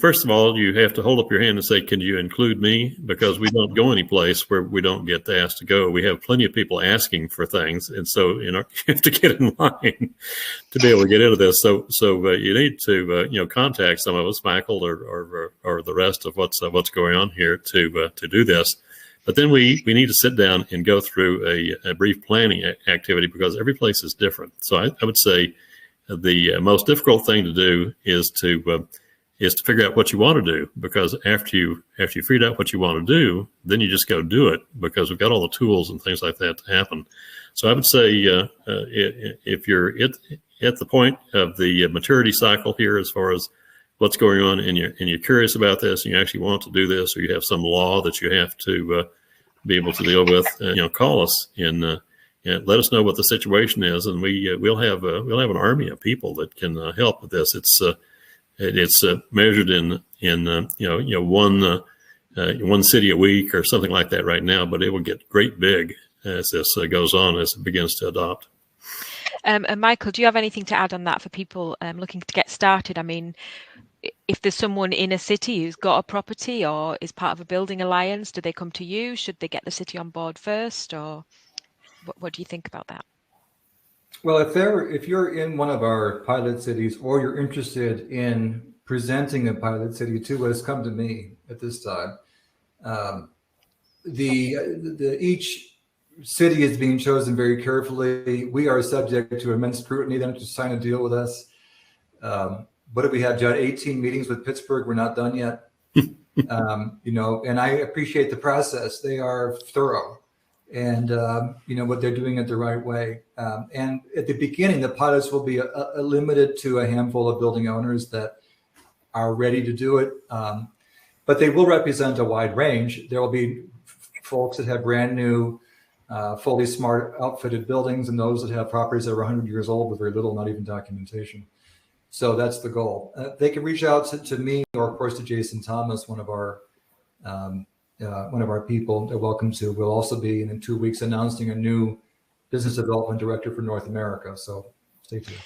first of all, you have to hold up your hand and say, can you include me? Because we don't go any place where we don't get asked to go. We have plenty of people asking for things. And so, you have to get in line to be able to get into this. So you need to, contact some of us, Michael, or the rest of what's going on here to do this. But then we need to sit down and go through a brief planning activity, because every place is different. So I would say the most difficult thing to do is to figure out what you want to do, because after you figured out what you want to do, then you just go do it, because we've got all the tools and things like that to happen. So I would say if you're at the point of the maturity cycle here as far as what's going on, and you're curious about this, and you actually want to do this, or you have some law that you have to be able to deal with, call us and let us know what the situation is, and we'll have an army of people that can help with this. It's measured in one city a week or something like that right now, but it will get great big as this goes on, as it begins to adopt. And Michael, do you have anything to add on that for people looking to get started? I mean, if there's someone in a city who's got a property or is part of a building alliance, do they come to you? Should they get the city on board first, or what do you think about that? Well, if you're in one of our pilot cities, or you're interested in presenting a pilot city to us, come to me at this time. Each city is being chosen very carefully. We are subject to immense scrutiny then to sign a deal with us. What did we have, Judd? 18 meetings with Pittsburgh. We're not done yet. And I appreciate the process. They are thorough. And what they're doing it the right way. And at the beginning, the pilots will be limited to a handful of building owners that are ready to do it. But they will represent a wide range. There will be folks that have brand new, fully smart outfitted buildings, and those that have properties that are 100 years old with very little, not even documentation. So that's the goal. They can reach out to me, or of course to Jason Thomas, one of our people. They're welcome to. We'll also be in 2 weeks announcing a new business development director for North America. So stay tuned.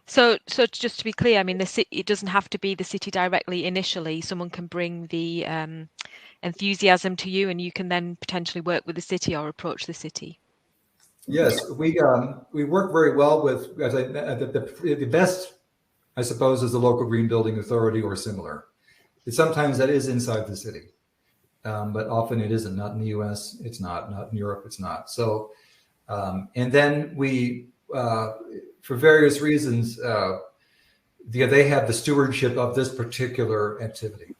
So just to be clear, I mean, it doesn't have to be the city directly initially. Someone can bring the enthusiasm to you, and you can then potentially work with the city or approach the city. Yes, we work very well with the best, I suppose, is the local green building authority or similar. Sometimes that is inside the city. But often it isn't. Not in the U.S. It's not in Europe. It's not. So, and then we, for various reasons, they have the stewardship of this particular activity,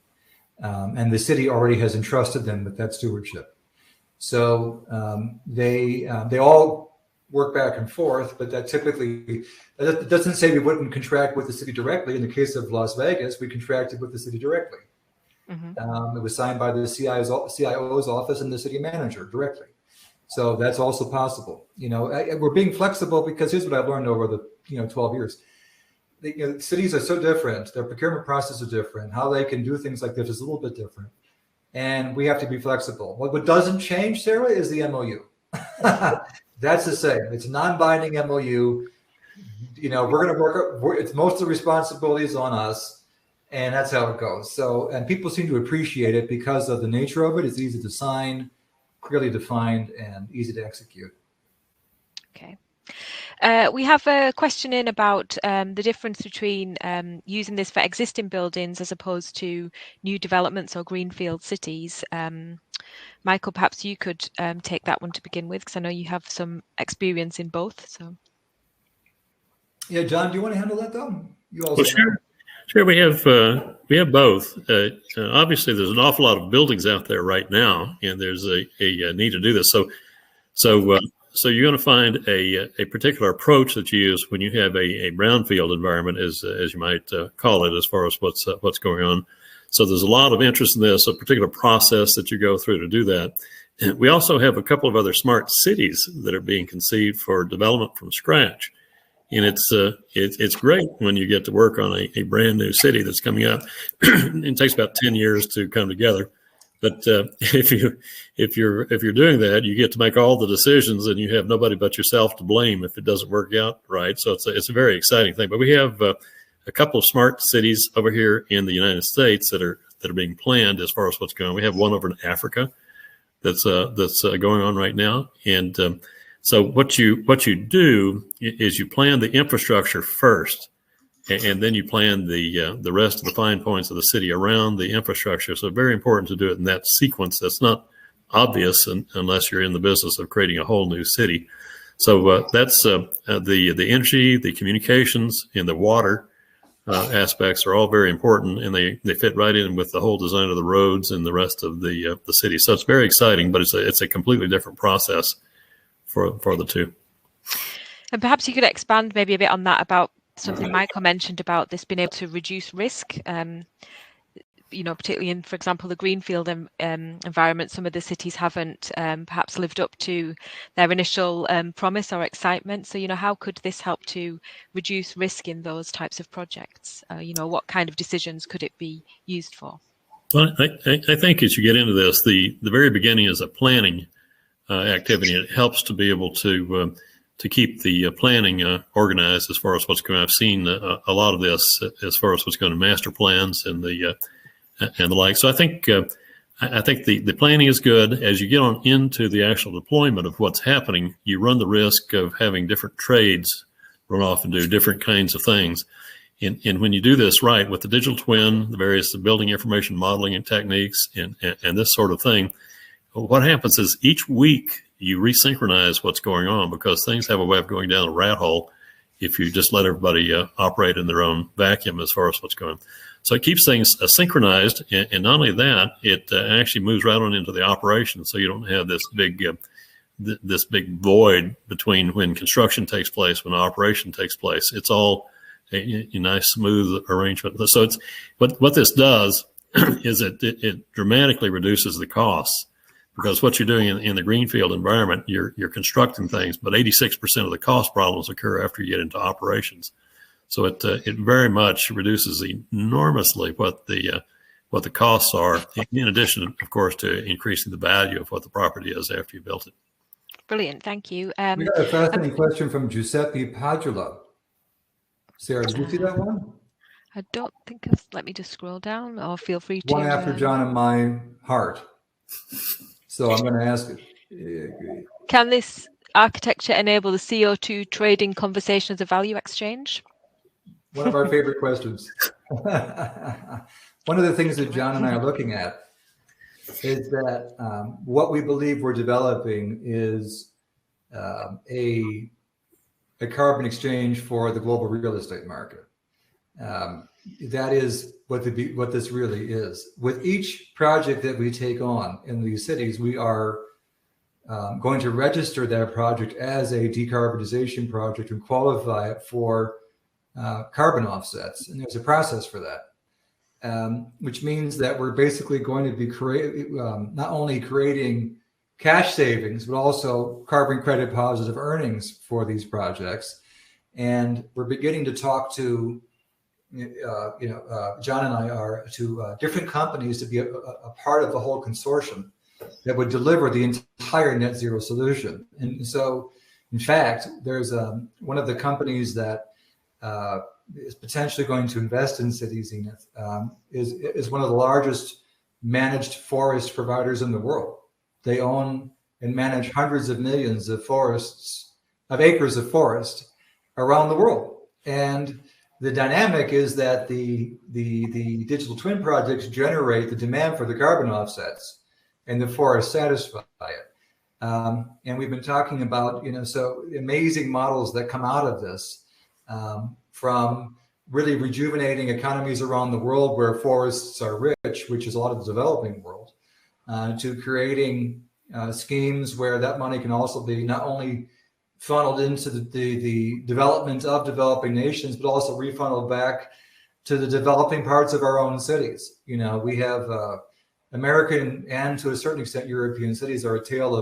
and the city already has entrusted them with that stewardship. So they all work back and forth, but that doesn't say we wouldn't contract with the city directly. In the case of Las Vegas, we contracted with the city directly. Mm-hmm. It was signed by the CIO's office and the city manager directly. So that's also possible. We're being flexible because here's what I've learned over the 12 years. Cities are so different. Their procurement process is different. How they can do things like this is a little bit different. And we have to be flexible. What doesn't change, Sarah, is the MOU. That's the same. It's a non-binding MOU. We're going to work. It's most of the responsibilities on us, and that's how it goes. So, and people seem to appreciate it because of the nature of it. It's easy to sign, clearly defined, and easy to execute. Okay. We have a question in about the difference between using this for existing buildings as opposed to new developments or greenfield cities. Michael, perhaps you could take that one to begin with, because I know you have some experience in both. So, yeah, John, do you want to handle that though? You also sure. We have both. Obviously, there's an awful lot of buildings out there right now, and there's a need to do this. So you're going to find a particular approach that you use when you have a brownfield environment, as you might call it, as far as what's going on. So there's a lot of interest in this, a particular process that you go through to do that. And we also have a couple of other smart cities that are being conceived for development from scratch. And it's great when you get to work on a brand new city that's coming up. It takes about 10 years to come together. But if you're doing that, you get to make all the decisions, and you have nobody but yourself to blame if it doesn't work out right. So it's a very exciting thing. But we have a couple of smart cities over here in the United States that are being planned as far as what's going on. We have one over in Africa that's going on right now, and so what you do is you plan the infrastructure first. And then you plan the rest of the fine points of the city around the infrastructure. So very important to do it in that sequence. That's not obvious unless you're in the business of creating a whole new city. So that's the energy, the communications, and the water aspects are all very important, and they fit right in with the whole design of the roads and the rest of the city. So it's very exciting, but it's a completely different process for the two. And perhaps you could expand maybe a bit on that, about something Michael mentioned about this being able to reduce risk, particularly in, for example, the greenfield environment. Some of the cities haven't perhaps lived up to their initial promise or excitement. So, how could this help to reduce risk in those types of projects? What kind of decisions could it be used for? Well, I think as you get into this, the very beginning is a planning activity. It helps to be able to keep the planning organized as far as what's going on. I've seen a lot of this as far as what's going on in master plans and the like. So I think the planning is good. As you get on into the actual deployment of what's happening, you run the risk of having different trades run off and do different kinds of things. And when you do this right with the digital twin, the various building information modeling and techniques and this sort of thing, what happens is each week you resynchronize what's going on, because things have a way of going down a rat hole if you just let everybody operate in their own vacuum as far as what's going on. So it keeps things synchronized, and not only that, it actually moves right on into the operation. So you don't have this big void between when construction takes place, when operation takes place. It's all a nice, smooth arrangement. So it's what this does is it dramatically reduces the costs. Because what you're doing in the greenfield environment, you're constructing things, but 86% of the cost problems occur after you get into operations. So it very much reduces enormously what the costs are, in addition, of course, to increasing the value of what the property is after you built it. Brilliant, thank you. We got a fascinating question from Giuseppe Padula. Sarah, did you see that one? I don't think let me just scroll down, or feel free to. One after John and my heart. So I'm going to ask it. Can this architecture enable the CO2 trading conversation as a value exchange? One of our favorite questions. One of the things that John and I are looking at is that what we believe we're developing is a carbon exchange for the global real estate market. That is what this really is. With each project that we take on in these cities, we are going to register that project as a decarbonization project and qualify it for carbon offsets. And there's a process for that, which means that we're basically going to be not only creating cash savings, but also carbon credit positive earnings for these projects. And we're beginning to talk to, John and I are to different companies to be a part of the whole consortium that would deliver the entire net zero solution. And so, in fact, there's one of the companies that is potentially going to invest in Cityzenith is one of the largest managed forest providers in the world. They own and manage hundreds of millions of acres of forest around the world. And the dynamic is that the digital twin projects generate the demand for the carbon offsets, and the forests satisfy it. And we've been talking about, so amazing models that come out of this, from really rejuvenating economies around the world where forests are rich, which is a lot of the developing world, to creating schemes where that money can also be not only funneled into the development of developing nations, but also refunneled back to the developing parts of our own cities. We have American and to a certain extent European cities are a tale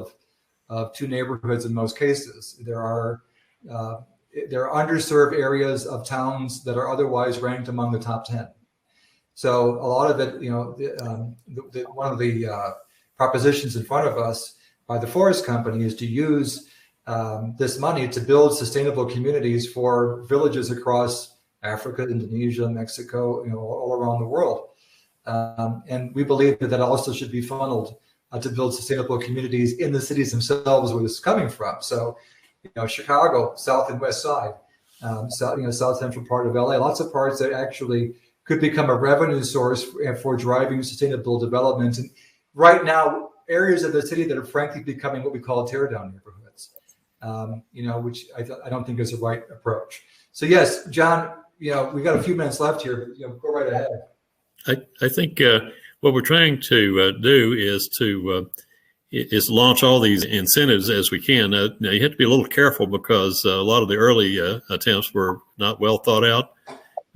of two neighborhoods in most cases. There are underserved areas of towns that are otherwise ranked among the top 10. So a lot of it, one of the propositions in front of us by the forest company is to use this money to build sustainable communities for villages across Africa, Indonesia, Mexico, all around the world. And we believe that also should be funneled to build sustainable communities in the cities themselves where this is coming from. So, Chicago, South and West Side, South Central part of LA, lots of parts that actually could become a revenue source for driving sustainable development. And right now, areas of the city that are frankly becoming what we call teardown neighborhoods, which I don't think is the right approach. So yes, John, we got a few minutes left here, but go right ahead. I think what we're trying to do is launch all these incentives as we can. Now you have to be a little careful because a lot of the early attempts were not well thought out.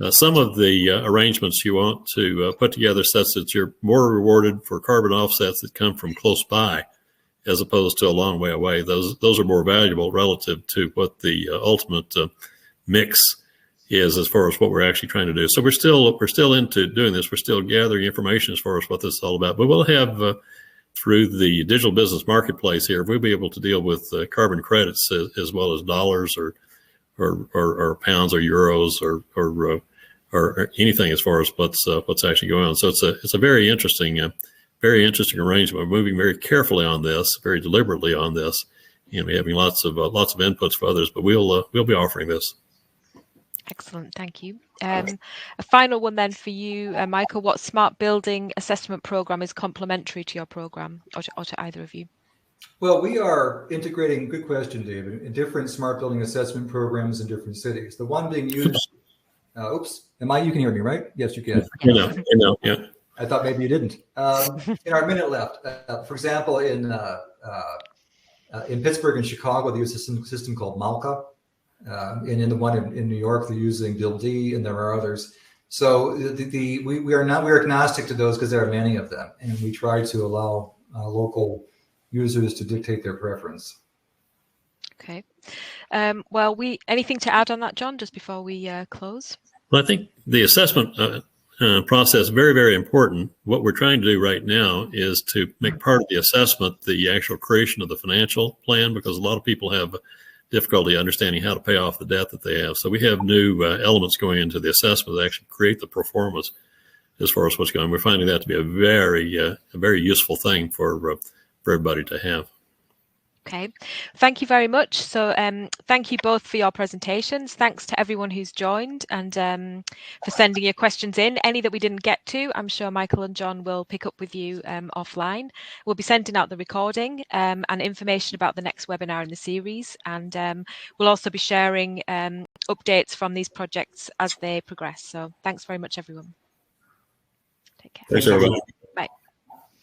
Some of the arrangements you want to put together such that you're more rewarded for carbon offsets that come from close by as opposed to a long way away. Those are more valuable relative to what the ultimate mix is as far as what we're actually trying to do. So we're still into doing this. We're still gathering information as far as what this is all about. But we'll have through the digital business marketplace here, we'll be able to deal with carbon credits as well as dollars or pounds or euros or anything as far as what's actually going on. So it's a very interesting arrangement. We're moving very carefully on this, very deliberately on this, and we're having lots of inputs for others. But we'll be offering this. Excellent, thank you. A final one then for you, Michael. What smart building assessment program is complementary to your program, or to either of you? Well, we are integrating, good question, David, in different smart building assessment programs in different cities. The one being used, you can hear me, right? Yes, you can. Yeah. I thought maybe you didn't. In our minute left, for example, in Pittsburgh and Chicago, they use a system called Malka. And in the one in New York, they're using Dildi, and there are others. So we're agnostic to those because there are many of them, and we try to allow local users to dictate their preference. Okay. Well, anything to add on that, John, just before we close? Well, I think the assessment process very, very important. What we're trying to do right now is to make part of the assessment the actual creation of the financial plan, because a lot of people have difficulty understanding how to pay off the debt that they have. So we have new elements going into the assessment that actually create the performance as far as what's going on. We're finding that to be a very useful thing for everybody to have. Okay, thank you very much. So thank you both for your presentations. Thanks to everyone who's joined and for sending your questions in. Any that we didn't get to, I'm sure Michael and John will pick up with you offline. We'll be sending out the recording and information about the next webinar in the series. And we'll also be sharing updates from these projects as they progress. So thanks very much, everyone. Take care. Thanks, everybody.